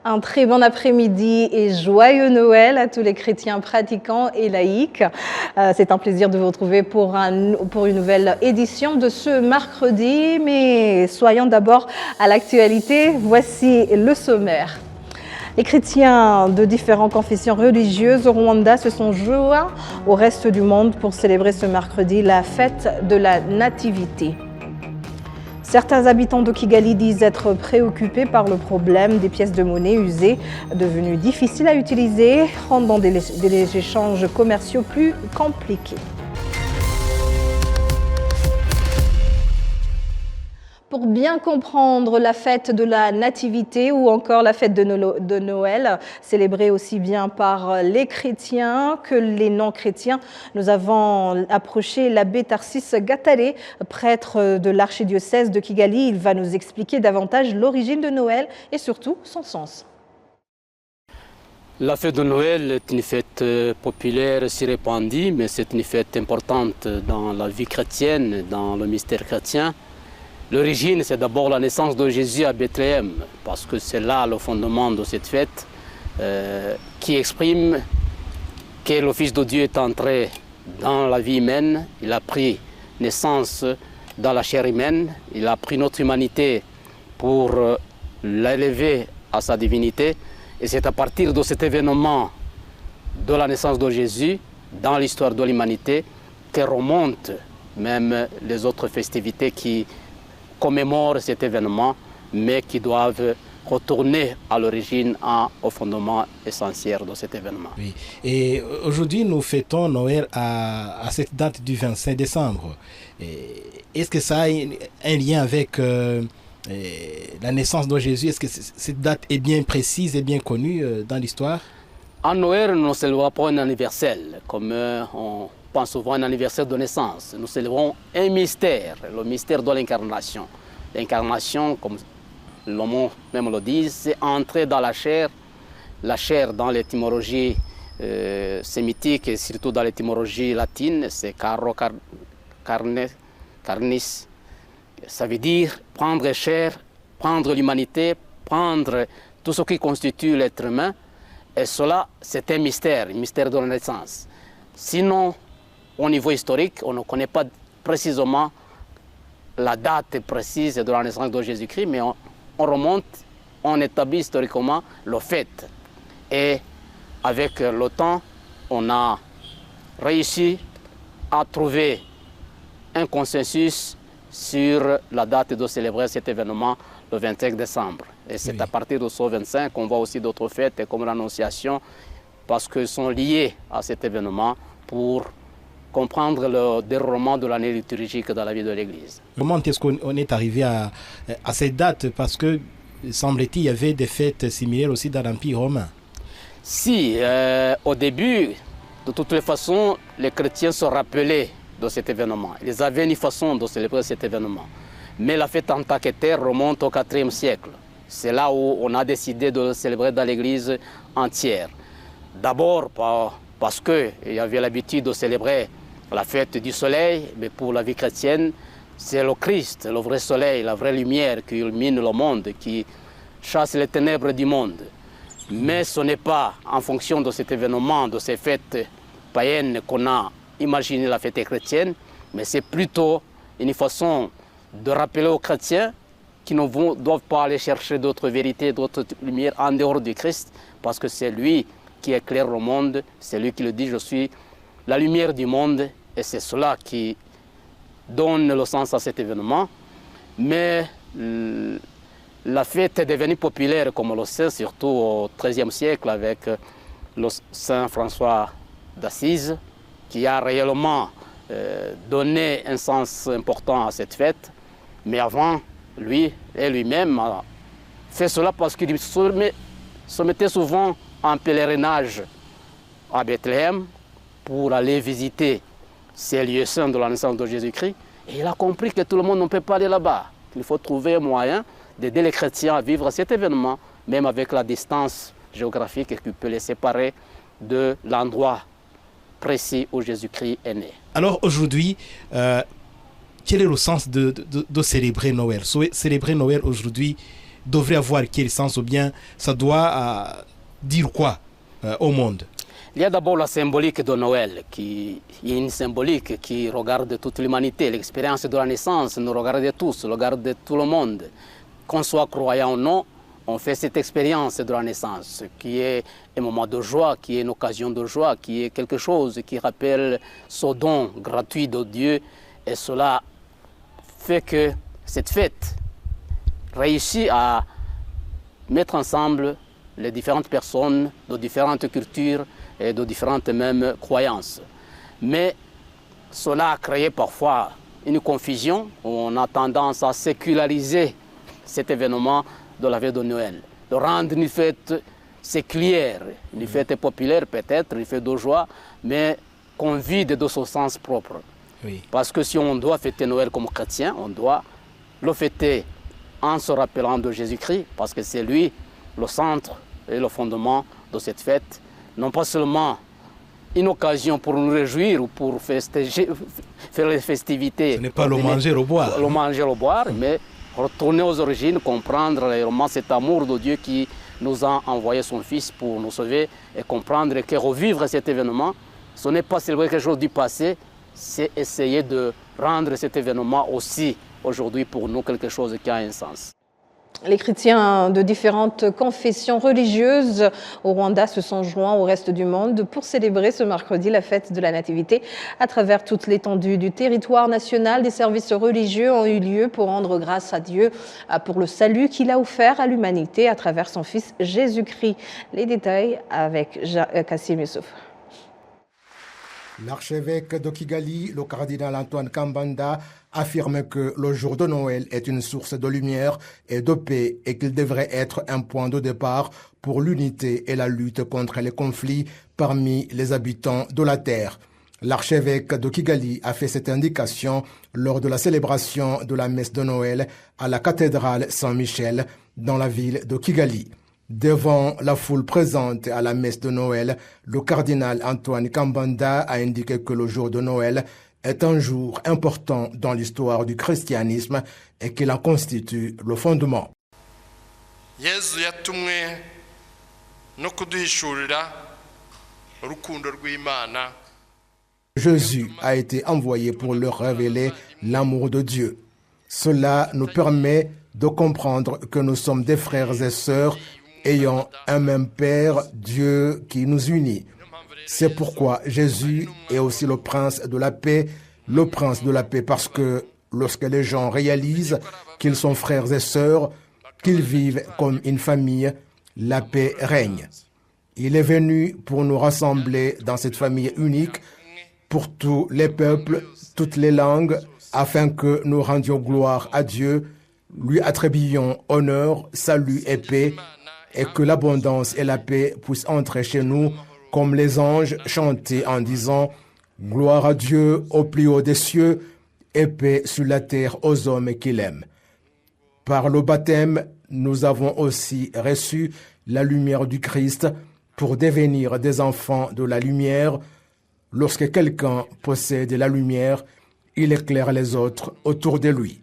Un très bon après-midi et joyeux Noël à tous les chrétiens pratiquants et laïcs. C'est un plaisir de vous retrouver pour une nouvelle édition de ce mercredi, mais soyons d'abord à l'actualité. Voici le sommaire. Les chrétiens de différentes confessions religieuses au Rwanda se sont joints au reste du monde pour célébrer ce mercredi la fête de la Nativité. Certains habitants de Kigali disent être préoccupés par le problème des pièces de monnaie usées, devenues difficiles à utiliser, rendant des échanges commerciaux plus compliqués. Pour bien comprendre la fête de la Nativité ou encore la fête de Noël, célébrée aussi bien par les chrétiens que les non-chrétiens, nous avons approché l'abbé Tarsis Gatare, prêtre de l'archidiocèse de Kigali. Il va nous expliquer davantage l'origine de Noël et surtout son sens. La fête de Noël est une fête populaire, si répandue, mais c'est une fête importante dans la vie chrétienne, dans le mystère chrétien. L'origine, c'est d'abord la naissance de Jésus à Bethléem, parce que c'est là le fondement de cette fête qui exprime que le Fils de Dieu est entré dans la vie humaine, il a pris naissance dans la chair humaine, il a pris notre humanité pour l'élever à sa divinité, et c'est à partir de cet événement de la naissance de Jésus dans l'histoire de l'humanité que remontent même les autres festivités qui commémorent cet événement, mais qui doivent retourner à l'origine, au fondement essentiel de cet événement. Oui. Et aujourd'hui, nous fêtons Noël à cette date du 25 décembre. Est-ce que ça a un lien avec la naissance de Jésus? Est-ce que cette date est bien précise et bien connue dans l'histoire? En Noël, nous ne célébrons pas un anniversaire, comme on pense souvent à un anniversaire de naissance. Nous célébrons un mystère, le mystère de l'incarnation. L'incarnation, comme le mot même le dit, c'est entrer dans la chair. La chair, dans l'étymologie sémitique et surtout dans l'étymologie latine, c'est caro, carne, carnis. Ça veut dire prendre chair, prendre l'humanité, prendre tout ce qui constitue l'être humain. Et cela, c'est un mystère de la naissance. Sinon, au niveau historique, on ne connaît pas précisément la date précise de la naissance de Jésus-Christ, mais on remonte, on établit historiquement le fait. Et avec le temps, on a réussi à trouver un consensus sur la date de célébrer cet événement le 25 décembre. Et c'est à partir de ce 25 qu'on voit aussi d'autres fêtes comme l'Annonciation, parce qu'elles sont liées à cet événement pour comprendre le déroulement de l'année liturgique dans la vie de l'Église. Comment est-ce qu'on est arrivé à cette date? Parce que, semble-t-il, il y avait des fêtes similaires aussi dans l'Empire romain. Si, au début, de toutes les façons, les chrétiens se rappelaient de cet événement. Ils avaient une façon de célébrer cet événement. Mais la fête en tant que telle remonte au IVe siècle. C'est là où on a décidé de le célébrer dans l'Église entière. D'abord parce qu'il y avait l'habitude de célébrer la fête du soleil, mais pour la vie chrétienne, c'est le Christ, le vrai soleil, la vraie lumière qui illumine le monde, qui chasse les ténèbres du monde. Mais ce n'est pas en fonction de cet événement, de ces fêtes païennes qu'on a imaginé la fête chrétienne, mais c'est plutôt une façon de rappeler aux chrétiens qui ne doivent pas aller chercher d'autres vérités, d'autres lumières en dehors du Christ, parce que c'est lui qui éclaire le monde, c'est lui qui le dit, je suis la lumière du monde, et c'est cela qui donne le sens à cet événement. Mais la fête est devenue populaire, comme on le sait, surtout au XIIIe siècle avec le Saint François d'Assise, qui a réellement donné un sens important à cette fête. Mais avant, lui-même a fait cela parce qu'il se mettait souvent en pèlerinage à Bethléem pour aller visiter ces lieux saints de la naissance de Jésus-Christ. Et il a compris que tout le monde ne peut pas aller là-bas. Il faut trouver un moyen d'aider les chrétiens à vivre cet événement, même avec la distance géographique qui peut les séparer de l'endroit précis où Jésus-Christ est né. Alors aujourd'hui, quel est le sens de célébrer Noël? Célébrer Noël aujourd'hui, devrait avoir quel sens ou bien ça doit dire quoi au monde? Il y a d'abord la symbolique de Noël, qui est une symbolique qui regarde toute l'humanité. L'expérience de la naissance nous regarde tous, regarde tout le monde. Qu'on soit croyant ou non, on fait cette expérience de la naissance, qui est un moment de joie, qui est une occasion de joie, qui est quelque chose qui rappelle ce don gratuit de Dieu. Et cela fait que cette fête réussit à mettre ensemble les différentes personnes de différentes cultures et de différentes mêmes croyances. Mais cela a créé parfois une confusion où on a tendance à séculariser cet événement de la veille de Noël, de rendre une fête séculière, une fête populaire peut-être, une fête de joie, mais qu'on vide de son sens propre. Oui. Parce que si on doit fêter Noël comme chrétien, on doit le fêter en se rappelant de Jésus-Christ, parce que c'est lui le centre et le fondement de cette fête. Non pas seulement une occasion pour nous réjouir ou pour faire les festivités. Ce n'est pas le manger au boire. Le manger au boire, mais retourner aux origines, comprendre réellement cet amour de Dieu qui nous a envoyé son Fils pour nous sauver et comprendre que revivre cet événement, ce n'est pas célébrer quelque chose du passé, c'est essayer de rendre cet événement aussi aujourd'hui pour nous quelque chose qui a un sens. Les chrétiens de différentes confessions religieuses au Rwanda se sont joints au reste du monde pour célébrer ce mercredi la fête de la Nativité. À travers toute l'étendue du territoire national, des services religieux ont eu lieu pour rendre grâce à Dieu pour le salut qu'il a offert à l'humanité à travers son Fils Jésus-Christ. Les détails avec Kassim Youssouf. L'archevêque de Kigali, le cardinal Antoine Kambanda, affirme que le jour de Noël est une source de lumière et de paix et qu'il devrait être un point de départ pour l'unité et la lutte contre les conflits parmi les habitants de la terre. L'archevêque de Kigali a fait cette indication lors de la célébration de la messe de Noël à la cathédrale Saint-Michel dans la ville de Kigali. Devant la foule présente à la messe de Noël, le cardinal Antoine Kambanda a indiqué que le jour de Noël est un jour important dans l'histoire du christianisme et qu'il en constitue le fondement. Jésus a été envoyé pour leur révéler l'amour de Dieu. Cela nous permet de comprendre que nous sommes des frères et sœurs ayant un même Père, Dieu qui nous unit. C'est pourquoi Jésus est aussi le prince de la paix, parce que lorsque les gens réalisent qu'ils sont frères et sœurs, qu'ils vivent comme une famille, la paix règne. Il est venu pour nous rassembler dans cette famille unique, pour tous les peuples, toutes les langues, afin que nous rendions gloire à Dieu, lui attribuions honneur, salut et paix, et que l'abondance et la paix puissent entrer chez nous, comme les anges chantaient en disant « Gloire à Dieu au plus haut des cieux, et paix sur la terre aux hommes qu'il aime ». Par le baptême, nous avons aussi reçu la lumière du Christ pour devenir des enfants de la lumière. Lorsque quelqu'un possède la lumière, il éclaire les autres autour de lui.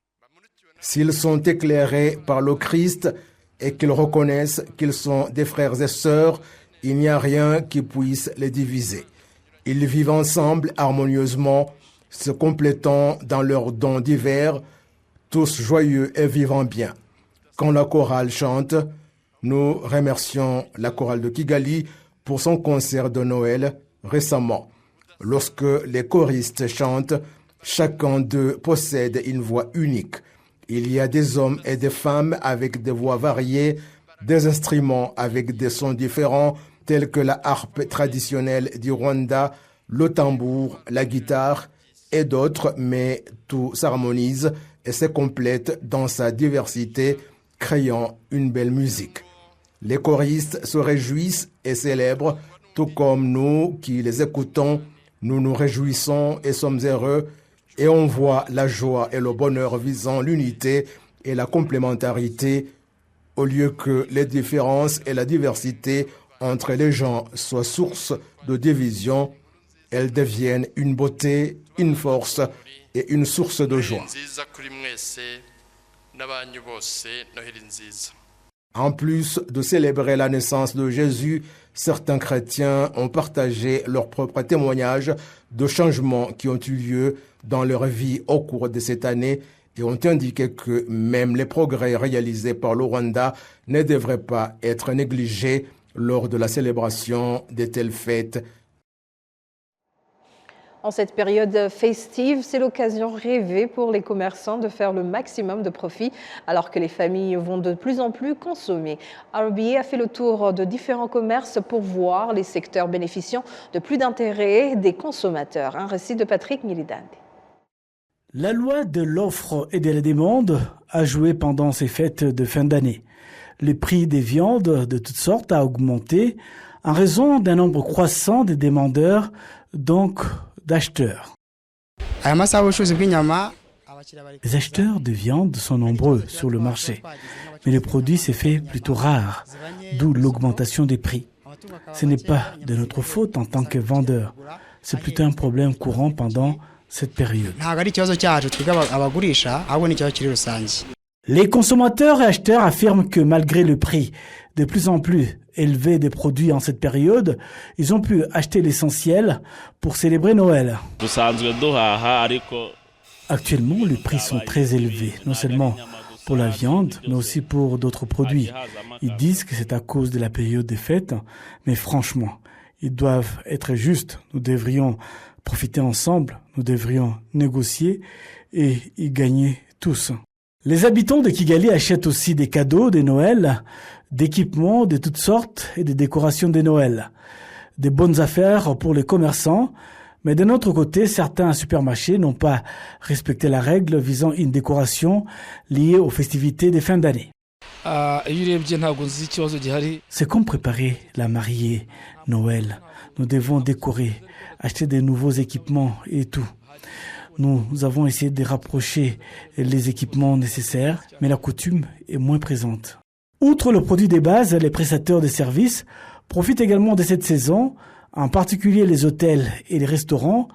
S'ils sont éclairés par le Christ, et qu'ils reconnaissent qu'ils sont des frères et sœurs, il n'y a rien qui puisse les diviser. Ils vivent ensemble harmonieusement, se complétant dans leurs dons divers, tous joyeux et vivant bien. Quand la chorale chante, nous remercions la chorale de Kigali pour son concert de Noël récemment. Lorsque les choristes chantent, chacun d'eux possède une voix unique. Il y a des hommes et des femmes avec des voix variées, des instruments avec des sons différents, tels que la harpe traditionnelle du Rwanda, le tambour, la guitare et d'autres, mais tout s'harmonise et se complète dans sa diversité, créant une belle musique. Les choristes se réjouissent et célèbrent, tout comme nous qui les écoutons, nous nous réjouissons et sommes heureux, et on voit la joie et le bonheur visant l'unité et la complémentarité, au lieu que les différences et la diversité entre les gens soient source de division, elles deviennent une beauté, une force et une source de joie. En plus de célébrer la naissance de Jésus, certains chrétiens ont partagé leur propre témoignage de changements qui ont eu lieu dans leur vie au cours de cette année et ont indiqué que même les progrès réalisés par le Rwanda ne devraient pas être négligés lors de la célébration de telles fêtes. En cette période festive, c'est l'occasion rêvée pour les commerçants de faire le maximum de profit alors que les familles vont de plus en plus consommer. RBA a fait le tour de différents commerces pour voir les secteurs bénéficiant de plus d'intérêt des consommateurs. Un récit de Patrick Milidande. La loi de l'offre et de la demande a joué pendant ces fêtes de fin d'année. Le prix des viandes de toutes sortes a augmenté en raison d'un nombre croissant de demandeurs, donc d'acheteurs. Les acheteurs de viande sont nombreux sur le marché, mais le produit s'est fait plutôt rare, d'où l'augmentation des prix. Ce n'est pas de notre faute en tant que vendeur, c'est plutôt un problème courant pendant cette période. Les consommateurs et acheteurs affirment que malgré le prix de plus en plus élevé des produits en cette période, ils ont pu acheter l'essentiel pour célébrer Noël. Actuellement, les prix sont très élevés, non seulement pour la viande, mais aussi pour d'autres produits. Ils disent que c'est à cause de la période des fêtes, mais franchement, ils doivent être justes. Nous devrions profiter ensemble, nous devrions négocier et y gagner tous. Les habitants de Kigali achètent aussi des cadeaux de Noël, d'équipements de toutes sortes et des décorations de Noël. Des bonnes affaires pour les commerçants, mais d'un autre côté, certains supermarchés n'ont pas respecté la règle visant une décoration liée aux festivités de fin d'année. C'est comme préparer la mariée, Noël. Nous devons décorer, acheter des nouveaux équipements et tout. Nous avons essayé de rapprocher les équipements nécessaires, mais la coutume est moins présente. Outre le produit de base, les prestataires de services profitent également de cette saison, en particulier les hôtels et les restaurants,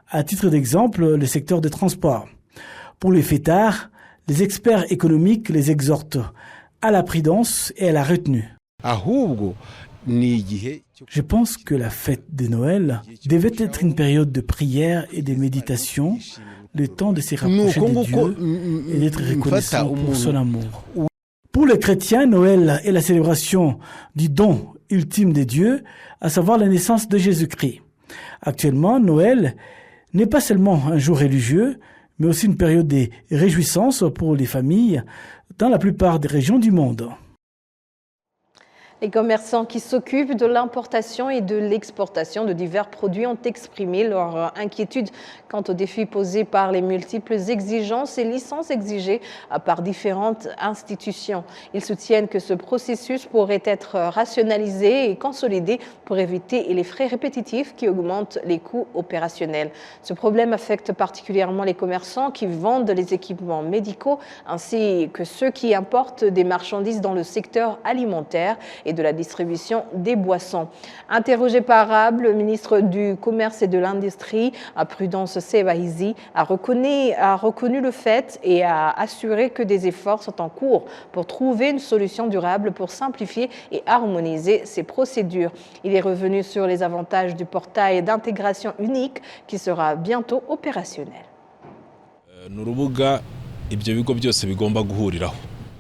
à titre d'exemple, le secteur des transports. Pour les fêtards, les experts économiques les exhortent à la prudence et à la retenue. Je pense que la fête de Noël devait être une période de prière et de méditation, le temps de se rapprocher de Dieu et d'être reconnaissant pour son amour. Pour les chrétiens, Noël est la célébration du don ultime de Dieu, à savoir la naissance de Jésus-Christ. Actuellement, Noël n'est pas seulement un jour religieux, mais aussi une période de réjouissance pour les familles dans la plupart des régions du monde. Les commerçants qui s'occupent de l'importation et de l'exportation de divers produits ont exprimé leur inquiétude quant aux défis posés par les multiples exigences et licences exigées par différentes institutions. Ils soutiennent que ce processus pourrait être rationalisé et consolidé pour éviter les frais répétitifs qui augmentent les coûts opérationnels. Ce problème affecte particulièrement les commerçants qui vendent les équipements médicaux ainsi que ceux qui importent des marchandises dans le secteur alimentaire et de la distribution des boissons. Interrogé par Arabe, le ministre du Commerce et de l'Industrie, Prudence Sebahizi, a reconnu le fait et a assuré que des efforts sont en cours pour trouver une solution durable pour simplifier et harmoniser ces procédures. Il est revenu sur les avantages du portail d'intégration unique qui sera bientôt opérationnel.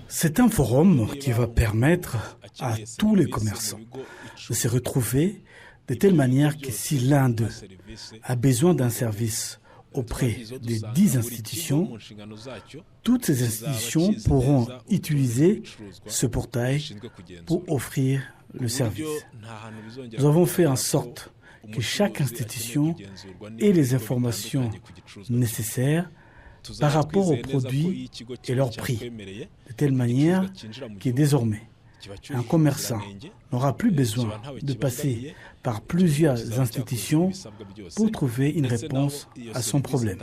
C'est un forum qui va permettre à tous les commerçants de se retrouver de telle manière que si l'un d'eux a besoin d'un service auprès des 10 institutions, toutes ces institutions pourront utiliser ce portail pour offrir le service. Nous avons fait en sorte que chaque institution ait les informations nécessaires par rapport aux produits et leurs prix, de telle manière que désormais, un commerçant n'aura plus besoin de passer par plusieurs institutions pour trouver une réponse à son problème.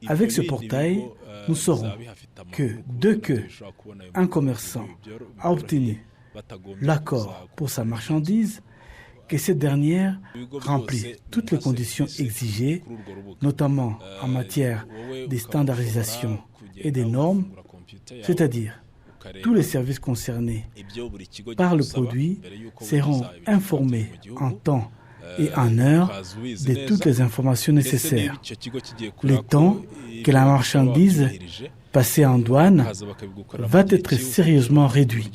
Avec ce portail, nous saurons que dès qu'un commerçant a obtenu l'accord pour sa marchandise, que cette dernière remplit toutes les conditions exigées, notamment en matière de standardisation et des normes, c'est-à-dire tous les services concernés par le produit seront informés en temps et en heure de toutes les informations nécessaires. Le temps que la marchandise passée en douane va être sérieusement réduit.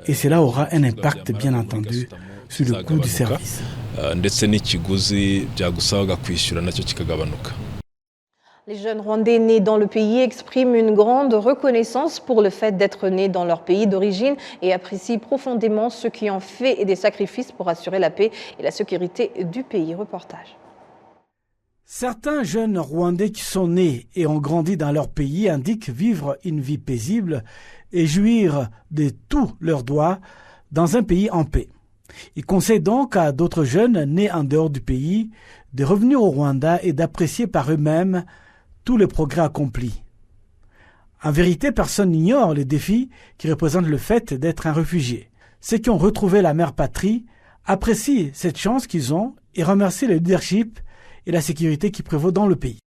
Et cela aura un impact, bien entendu, sur le coût du service. Les jeunes Rwandais nés dans le pays expriment une grande reconnaissance pour le fait d'être nés dans leur pays d'origine et apprécient profondément ceux qui ont fait des sacrifices pour assurer la paix et la sécurité du pays. Reportage. Certains jeunes Rwandais qui sont nés et ont grandi dans leur pays indiquent vivre une vie paisible et jouir de tous leurs droits dans un pays en paix. Ils conseillent donc à d'autres jeunes nés en dehors du pays de revenir au Rwanda et d'apprécier par eux-mêmes tous les progrès accomplis. En vérité, personne n'ignore les défis qui représentent le fait d'être un réfugié. Ceux qui ont retrouvé la mère patrie apprécient cette chance qu'ils ont et remercient le leadership et la sécurité qui prévaut dans le pays.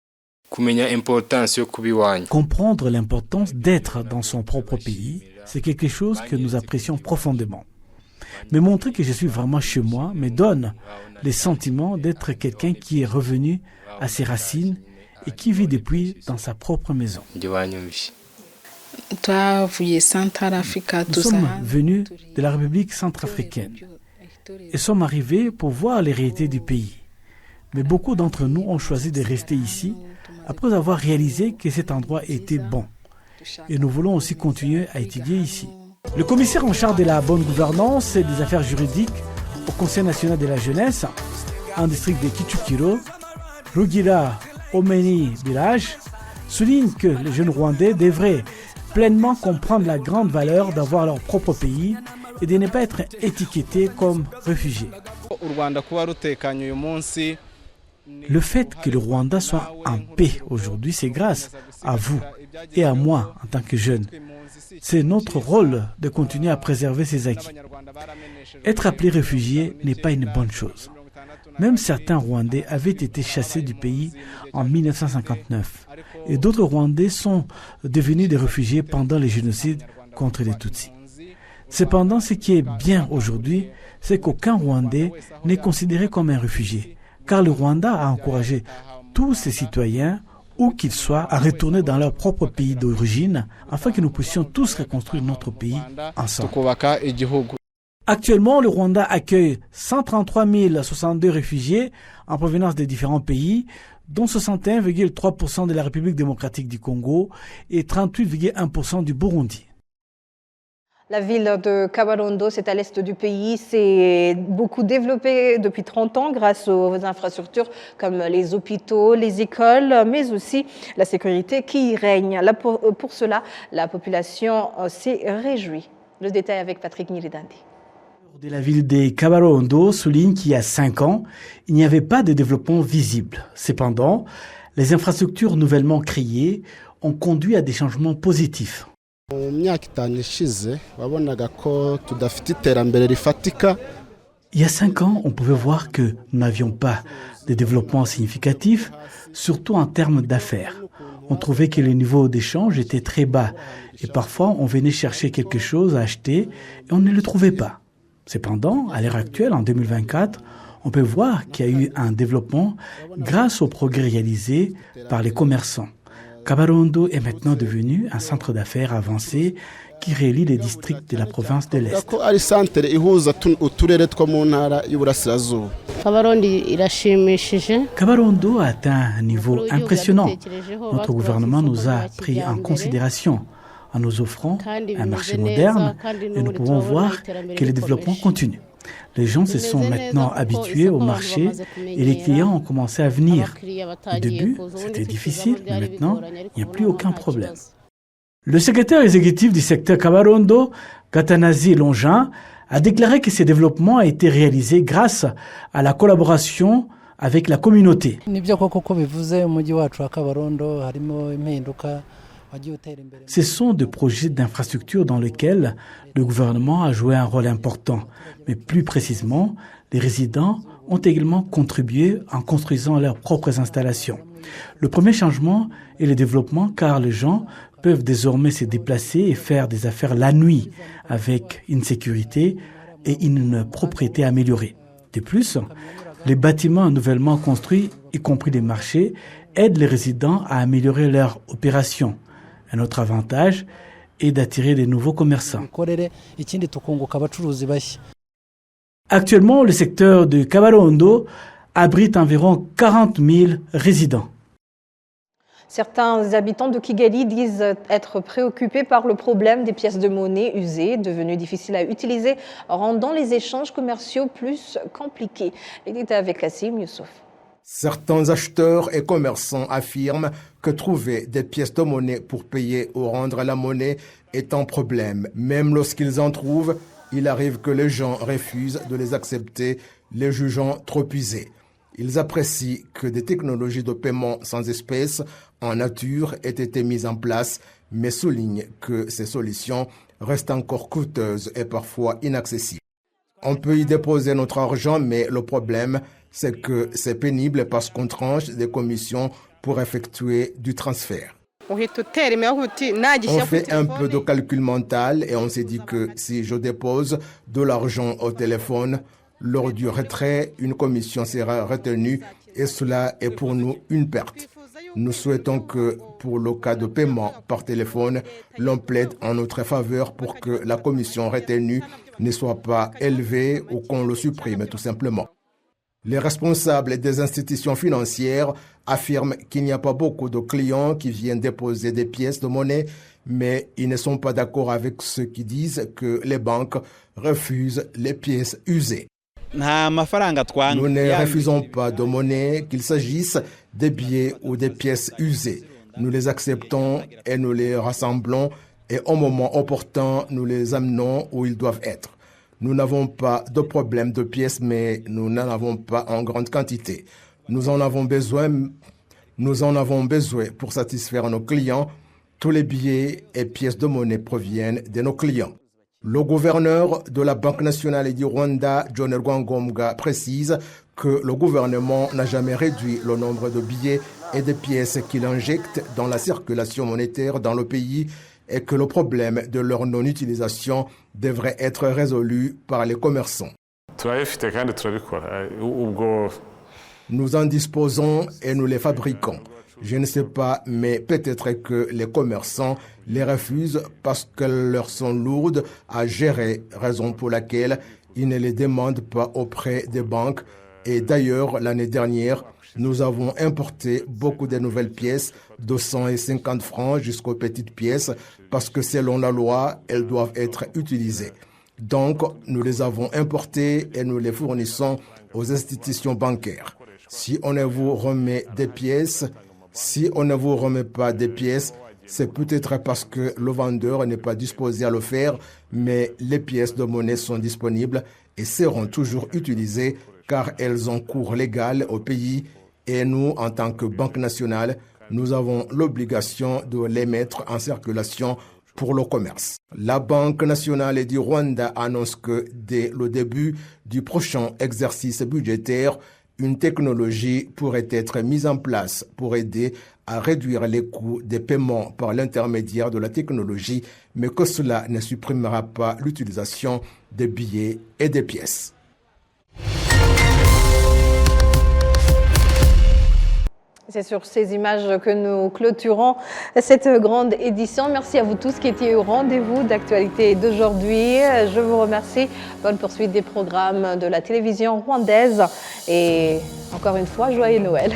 Comprendre l'importance d'être dans son propre pays, c'est quelque chose que nous apprécions profondément. Mais montrer que je suis vraiment chez moi me donne le sentiment d'être quelqu'un qui est revenu à ses racines et qui vit depuis dans sa propre maison. Nous sommes venus de la République centrafricaine et sommes arrivés pour voir les réalités du pays. Mais beaucoup d'entre nous ont choisi de rester ici après avoir réalisé que cet endroit était bon. Et nous voulons aussi continuer à étudier ici. Le commissaire en charge de la bonne gouvernance et des affaires juridiques au Conseil national de la jeunesse, en district de Kichukiro, Rugira Omeni Village, souligne que les jeunes Rwandais devraient pleinement comprendre la grande valeur d'avoir leur propre pays et de ne pas être étiquetés comme réfugiés. Le fait que le Rwanda soit en paix aujourd'hui, c'est grâce à vous et à moi en tant que jeunes. C'est notre rôle de continuer à préserver ces acquis. Être appelé réfugié n'est pas une bonne chose. Même certains Rwandais avaient été chassés du pays en 1959 et d'autres Rwandais sont devenus des réfugiés pendant les génocides contre les Tutsis. Cependant, ce qui est bien aujourd'hui, c'est qu'aucun Rwandais n'est considéré comme un réfugié, car le Rwanda a encouragé tous ses citoyens, où qu'ils soient, à retourner dans leur propre pays d'origine, afin que nous puissions tous reconstruire notre pays ensemble. Actuellement, le Rwanda accueille 133 062 réfugiés en provenance des différents pays, dont 61,3% de la République démocratique du Congo et 38,1% du Burundi. La ville de Kabarondo, c'est à l'est du pays, s'est beaucoup développée depuis 30 ans grâce aux infrastructures comme les hôpitaux, les écoles, mais aussi la sécurité qui y règne. Pour cela, la population s'est réjouie. Le détail avec Patrick Niridandi. De la ville de Kabarondo souligne qu'il y a 5 ans, il n'y avait pas de développement visible. Cependant, les infrastructures nouvellement créées ont conduit à des changements positifs. Il y a 5 ans, on pouvait voir que nous n'avions pas de développement significatif, surtout en termes d'affaires. On trouvait que le niveau d'échange était très bas et parfois on venait chercher quelque chose à acheter et on ne le trouvait pas. Cependant, à l'heure actuelle, en 2024, on peut voir qu'il y a eu un développement grâce aux progrès réalisés par les commerçants. Kabarondo est maintenant devenu un centre d'affaires avancé qui relie les districts de la province de l'Est. Kabarondo a atteint un niveau impressionnant. Notre gouvernement nous a pris en considération en nous offrant un marché moderne et nous pouvons voir que le développement continue. Les gens se sont maintenant habitués au marché et les clients ont commencé à venir. Au début, c'était difficile, mais maintenant, il n'y a plus aucun problème. Le secrétaire exécutif du secteur Kabarondo, Gatanazi Longin, a déclaré que ces développements ont été réalisés grâce à la collaboration avec la communauté. Ce sont des projets d'infrastructure dans lesquels le gouvernement a joué un rôle important. Mais plus précisément, les résidents ont également contribué en construisant leurs propres installations. Le premier changement est le développement car les gens peuvent désormais se déplacer et faire des affaires la nuit avec une sécurité et une propriété améliorée. De plus, les bâtiments nouvellement construits, y compris des marchés, aident les résidents à améliorer leur opération. Un autre avantage est d'attirer de nouveaux commerçants. Actuellement, le secteur de Kabarondo abrite environ 40 000 résidents. Certains habitants de Kigali disent être préoccupés par le problème des pièces de monnaie usées, devenues difficiles à utiliser, rendant les échanges commerciaux plus compliqués. Il était avec Kassim Youssouf. Certains acheteurs et commerçants affirment que trouver des pièces de monnaie pour payer ou rendre la monnaie est un problème. Même lorsqu'ils en trouvent, il arrive que les gens refusent de les accepter, les jugeant trop usés. Ils apprécient que des technologies de paiement sans espèces en nature aient été mises en place, mais soulignent que ces solutions restent encore coûteuses et parfois inaccessibles. On peut y déposer notre argent, mais le problème, c'est que c'est pénible parce qu'on tranche des commissions pour effectuer du transfert. On fait un peu de calcul mental et on s'est dit que si je dépose de l'argent au téléphone, lors du retrait, une commission sera retenue et cela est pour nous une perte. Nous souhaitons que pour le cas de paiement par téléphone, l'on plaide en notre faveur pour que la commission retenue ne soit pas élevée ou qu'on le supprime tout simplement. Les responsables des institutions financières affirment qu'il n'y a pas beaucoup de clients qui viennent déposer des pièces de monnaie, mais ils ne sont pas d'accord avec ceux qui disent que les banques refusent les pièces usées. Nous ne refusons pas de monnaie, qu'il s'agisse des billets ou des pièces usées. Nous les acceptons et nous les rassemblons et au moment opportun, nous les amenons où ils doivent être. Nous n'avons pas de problème de pièces, mais nous n'en avons pas en grande quantité. Nous en avons besoin pour satisfaire nos clients. Tous les billets et pièces de monnaie proviennent de nos clients. Le gouverneur de la Banque nationale du Rwanda, John Rwangombwa, précise que le gouvernement n'a jamais réduit le nombre de billets et de pièces qu'il injecte dans la circulation monétaire dans le pays et que le problème de leur non-utilisation devrait être résolu par les commerçants. Nous en disposons et nous les fabriquons. Je ne sais pas, mais peut-être que les commerçants les refusent parce qu'elles leur sont lourdes à gérer, raison pour laquelle ils ne les demandent pas auprès des banques. Et d'ailleurs, l'année dernière, nous avons importé beaucoup de nouvelles pièces de 150 francs jusqu'aux petites pièces parce que selon la loi, elles doivent être utilisées. Donc, nous les avons importées et nous les fournissons aux institutions bancaires. Si on ne vous remet pas des pièces, c'est peut-être parce que le vendeur n'est pas disposé à le faire, mais les pièces de monnaie sont disponibles et seront toujours utilisées car elles ont cours légal au pays et nous, en tant que Banque nationale, nous avons l'obligation de les mettre en circulation pour le commerce. La Banque nationale du Rwanda annonce que dès le début du prochain exercice budgétaire, une technologie pourrait être mise en place pour aider à réduire les coûts des paiements par l'intermédiaire de la technologie, mais que cela ne supprimera pas l'utilisation des billets et des pièces. C'est sur ces images que nous clôturons cette grande édition. Merci à vous tous qui étiez au rendez-vous d'actualité d'aujourd'hui. Je vous remercie. Bonne poursuite des programmes de la télévision rwandaise. Et encore une fois, joyeux Noël.